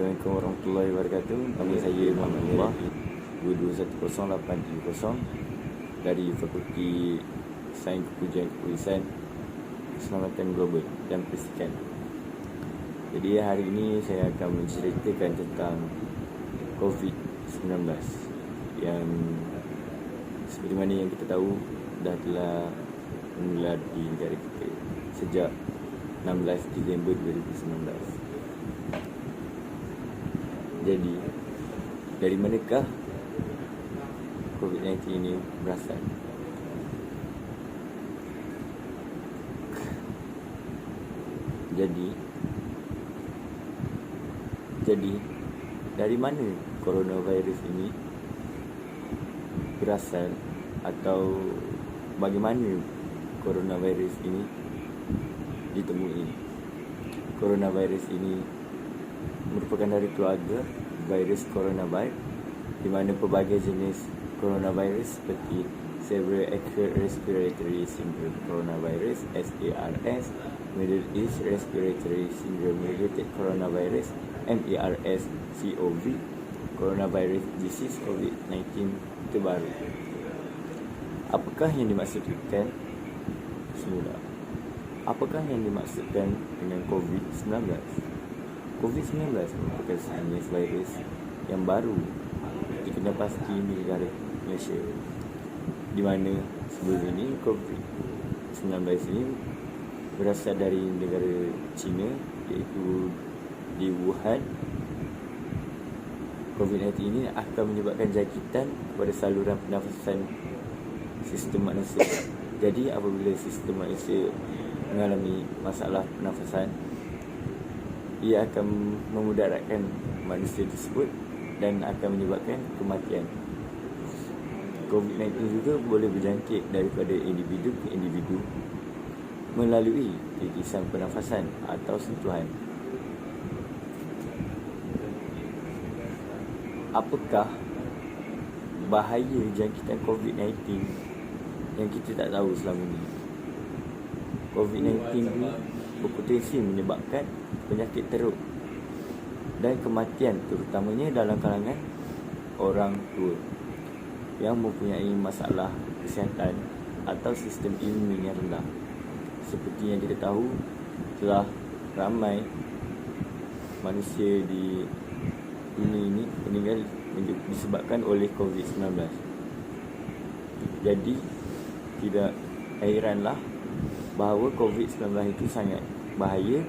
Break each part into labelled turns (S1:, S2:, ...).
S1: Assalamualaikum warahmatullahi wabarakatuh. Nama saya Muhammad Nurullah 2210870 dari Fakulti Sains Kepujian Kepolisian Keselamatan Global dan Persikan. Jadi hari ini saya akan menceritakan tentang COVID-19 yang seperti mana yang kita tahu dah telah menular di negara kita sejak 16 Disember 2019. Jadi, dari manakah COVID-19 ini berasal? Jadi dari mana coronavirus ini berasal atau bagaimana coronavirus ini ditemui? Coronavirus ini merupakan dari keluarga virus coronavirus, di mana pelbagai jenis coronavirus seperti Severe Acute Respiratory Syndrome Coronavirus (SARS), Middle East Respiratory Syndrome Related Coronavirus (MERS-CoV), Coronavirus Disease COVID-19 terbaru. Apakah yang dimaksudkan? Apakah yang dimaksudkan dengan COVID-19? COVID-19 merupakan jenis virus yang baru dikenal pasti di negara Malaysia, di mana sebelum ini COVID-19 ini berasal dari negara China, iaitu di Wuhan. COVID-19 ini akan menyebabkan jangkitan pada saluran pernafasan sistem manusia. Jadi apabila sistem manusia mengalami masalah pernafasan, ia akan memudaratkan manusia tersebut dan akan menyebabkan kematian. COVID-19 juga boleh berjangkit daripada individu ke individu melalui titisan pernafasan atau sentuhan. Apakah bahaya jangkitan COVID-19 yang kita tak tahu selama ini? COVID-19 berpotensi menyebabkan penyakit teruk dan kematian, terutamanya dalam kalangan orang tua yang mempunyai masalah kesihatan atau sistem imun yang rendah. Seperti yang kita tahu, telah ramai manusia di dunia ini meninggal disebabkan oleh COVID-19. Jadi tidak heranlah bahawa COVID-19 itu sangat bahaya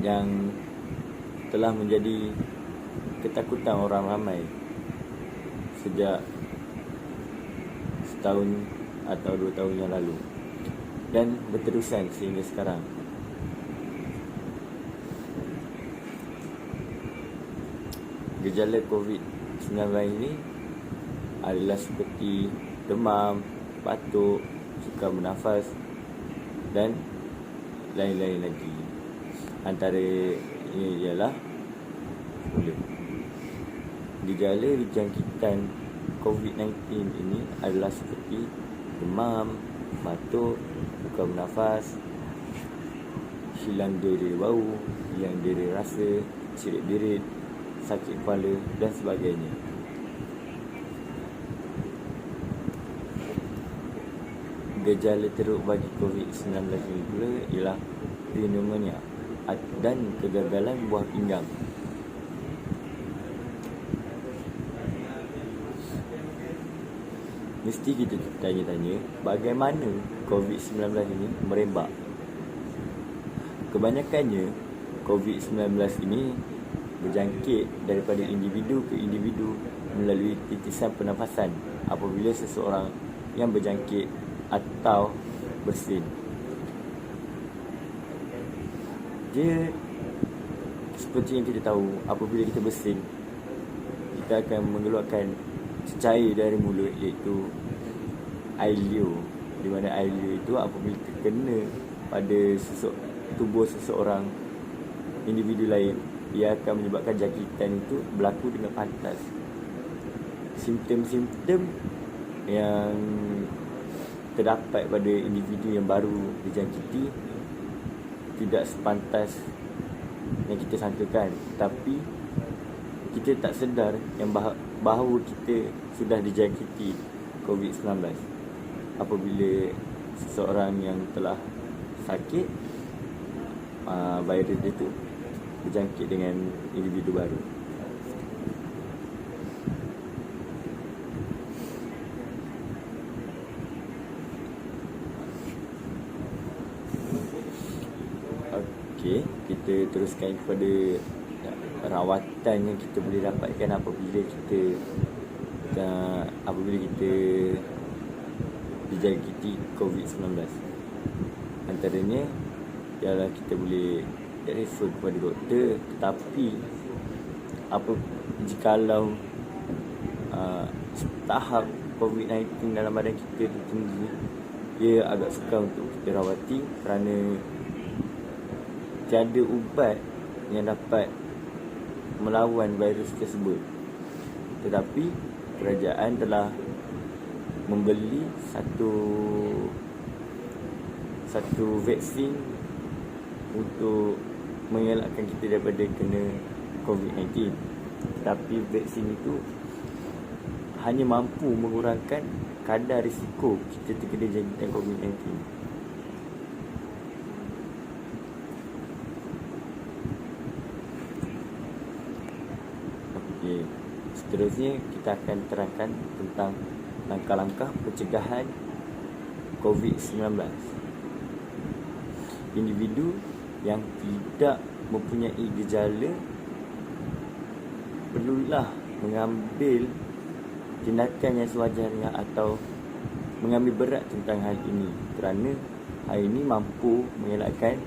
S1: yang telah menjadi ketakutan orang ramai sejak setahun atau 2 tahun yang lalu dan berterusan sehingga sekarang. Gejala COVID-19 ini adalah seperti demam, batuk, sukar bernafas dan lain-lain lagi. Antara ini ialah gejala jangkitan COVID-19 ini adalah seperti demam, batuk, sukar bernafas, hilang dera bau, hilang dera rasa, cerit-berit, sakit kepala dan sebagainya. Gejala teruk bagi COVID-19 ini pula ialah pneumonia dan kegagalan buah pinggang. Mesti kita tanya-tanya bagaimana COVID-19 ini merebak. Kebanyakannya COVID-19 ini berjangkit daripada individu ke individu melalui titisan pernafasan apabila seseorang yang berjangkit atau bersin. Dia seperti yang kita tahu, apabila kita bersin, kita akan mengeluarkan cecair dari mulut, iaitu air liur, di mana air liur itu apabila terkena pada tubuh seseorang individu lain, ia akan menyebabkan jangkitan itu berlaku dengan pantas. Simptom-simptom yang terdapat pada individu yang baru dijangkiti tidak sepantas yang kita sangkakan, tapi kita tak sedar yang bahawa kita sudah dijangkiti COVID-19 apabila seseorang yang telah sakit virus itu berjangkit dengan individu baru. Okey, kita teruskan kepada rawatan yang kita boleh dapatkan apabila kita dijangkiti COVID-19. Antaranya ialah kita boleh refer kepada doktor, tetapi jikalau tahap COVID-19 dalam badan kita tu tinggi, ia agak sukar untuk kita rawati kerana tiada ubat yang dapat melawan virus tersebut. Tetapi kerajaan telah membeli satu vaksin untuk mengelakkan kita daripada kena COVID-19. Tetapi vaksin itu hanya mampu mengurangkan kadar risiko kita terkena jangkitan COVID-19. Okey, seterusnya kita akan terangkan tentang langkah-langkah pencegahan COVID-19. Individu yang tidak mempunyai gejala perlulah mengambil tindakan yang sewajarnya atau mengambil berat tentang hal ini, kerana hal ini mampu mengelakkan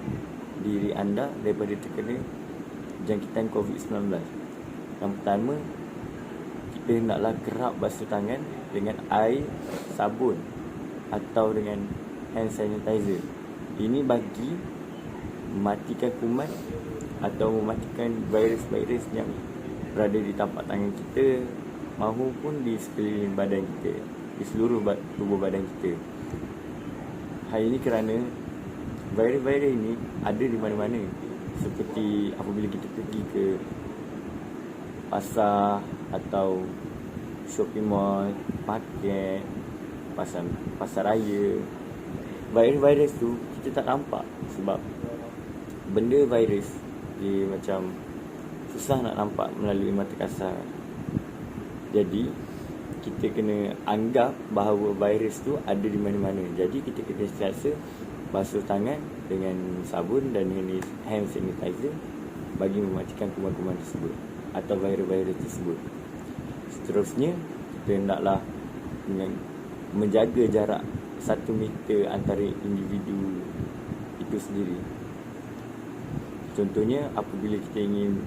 S1: diri anda daripada terkena jangkitan COVID-19. Yang pertama, kita hendaklah kerap basuh tangan dengan air, sabun atau dengan hand sanitizer. Ini bagi mematikan kuman atau mematikan virus-virus yang berada di tapak tangan kita maupun di sekeliling badan kita, di seluruh tubuh badan kita. Hal ini kerana virus-virus ini ada di mana-mana, seperti apabila kita pergi ke pasar atau shopping mall, market, pasar raya. Virus-virus tu kita tak nampak sebab benda virus dia macam susah nak nampak melalui mata kasar. Jadi kita kena anggap bahawa virus tu ada di mana-mana. Jadi kita kena sentiasa basuh tangan dengan sabun dan hand sanitizer bagi mematikan kuman-kuman tersebut atau virus-virus tersebut. Seterusnya, kita hendaklah menjaga jarak 1 meter antara individu itu sendiri. Contohnya, apabila kita ingin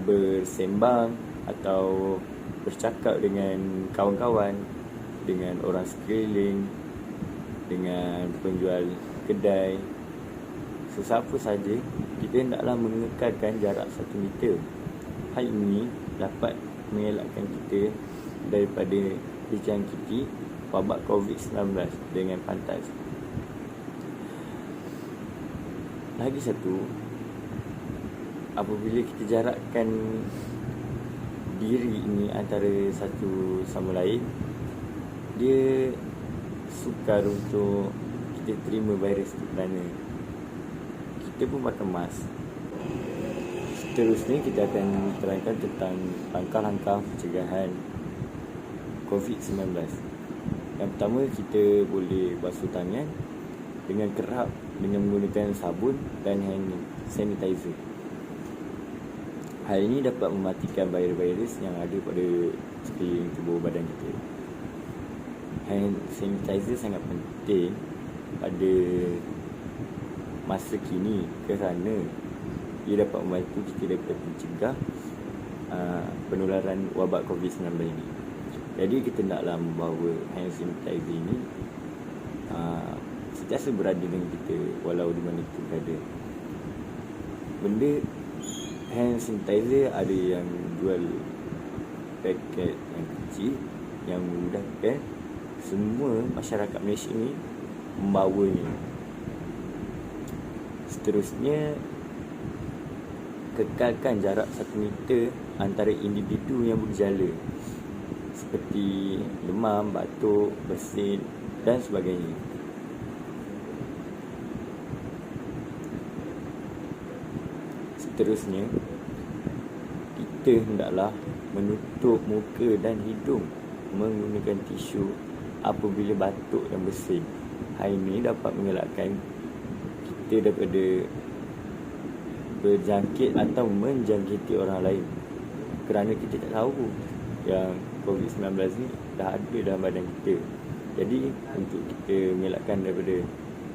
S1: bersembang atau bercakap dengan kawan-kawan, dengan orang sekeliling, dengan penjual kedai, sesiapa saja, kita hendaklah mengekalkan jarak 1 meter. Hal ini dapat mengelakkan kita daripada dijangkiti wabak COVID-19 dengan pantas. Lagi satu, apabila kita jarakkan diri ini antara satu sama lain, dia sukar untuk kita terima virus itu kerana kita pun pakai mask. Seterusnya kita akan terangkan tentang langkah-langkah pencegahan COVID-19. Yang pertama, kita boleh basuh tangan dengan kerap dengan menggunakan sabun dan hand sanitizer. Hal ini dapat mematikan virus-virus yang ada pada sekeliling tubuh badan kita. Hand sanitizer sangat penting pada masa kini kerana ia dapat membantu kita dapat mencegah penularan wabak COVID-19 ini. Jadi kita naklah membawa hand sanitizer ini sentiasa berada dengan kita walau di mana kita berada. Benda hand sanitizer ada yang jual paket yang kecil yang memudahkan semua masyarakat Malaysia ni membawanya. Seterusnya, kekalkan jarak 1 meter antara individu yang bergejala seperti demam, batuk, bersin dan sebagainya. Seterusnya, kita hendaklah menutup muka dan hidung menggunakan tisu apabila batuk dan bersin. Hal ini dapat mengelakkan kita daripada berjangkit atau menjangkiti orang lain, kerana kita tak tahu yang COVID-19 ni dah ada dalam badan kita. Jadi untuk kita mengelakkan daripada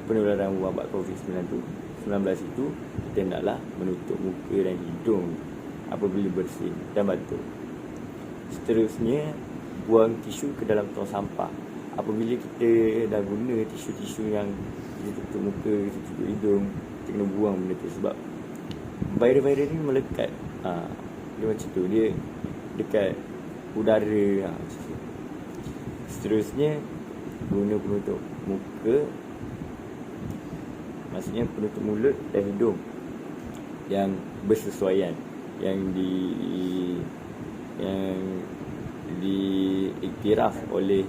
S1: penularan wabak COVID-19 itu, kita hendaklah menutup muka dan hidung apabila bersin dan batuk. Seterusnya, buang tisu ke dalam tong sampah. Apabila kita dah guna tisu-tisu yang kita tutup muka, kita tutup hidung, kita kena buang benda tu, sebab virus-virus ni melekat. Dia macam tu, dia dekat udara. Macam tu. Seterusnya, guna penutup muka, maksudnya penutup mulut dan hidung yang bersesuaian, yang diiktiraf oleh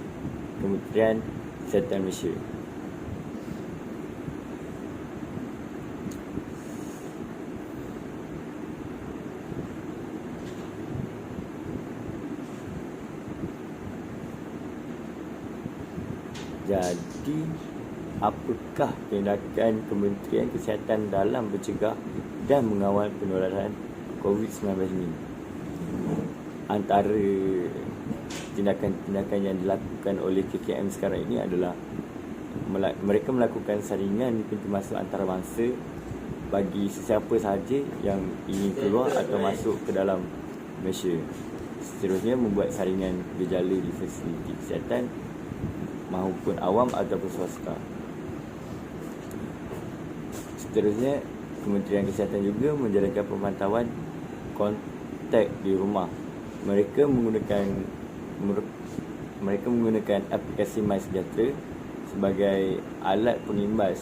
S1: Kementerian Kesihatan Malaysia. Jadi, apakah tindakan Kementerian Kesihatan dalam mencegah dan mengawal penularan COVID-19 ini? Antara tindakan-tindakan yang dilakukan oleh KKM sekarang ini adalah mereka melakukan saringan di pintu masuk antarabangsa bagi sesiapa sahaja yang ingin keluar atau masuk ke dalam Malaysia. Seterusnya, membuat saringan gejala di fasiliti kesihatan maupun awam ataupun swasta. Seterusnya, Kementerian Kesihatan juga menjalankan pemantauan kontak di rumah. Mereka menggunakan aplikasi MySejahtera sebagai alat pengimbas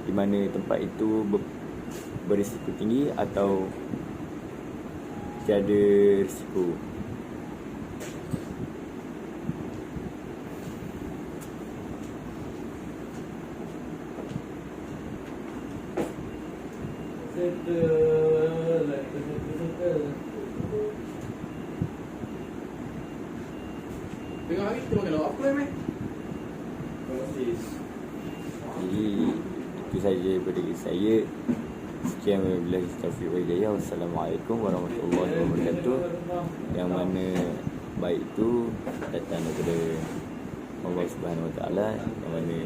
S1: di mana tempat itu berisiko tinggi atau tiada risiko.
S2: Tengok hari kita makan lauk apa meh?
S1: Jadi itu saja daripada saya. Sekian wabillahi taufiq wal hidayah. Wassalamualaikum warahmatullahi wabarakatuh. Yang mana baik itu datang daripada Allah Subhanahu Wa Taala, yang mana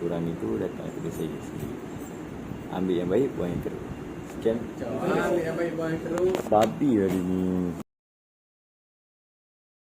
S1: kurang itu datang daripada saya sendiri. Ambil yang baik, buang yang teruk. Sekian.
S2: Ambil yang baik, buang yang teruk.
S1: Babi hari ni.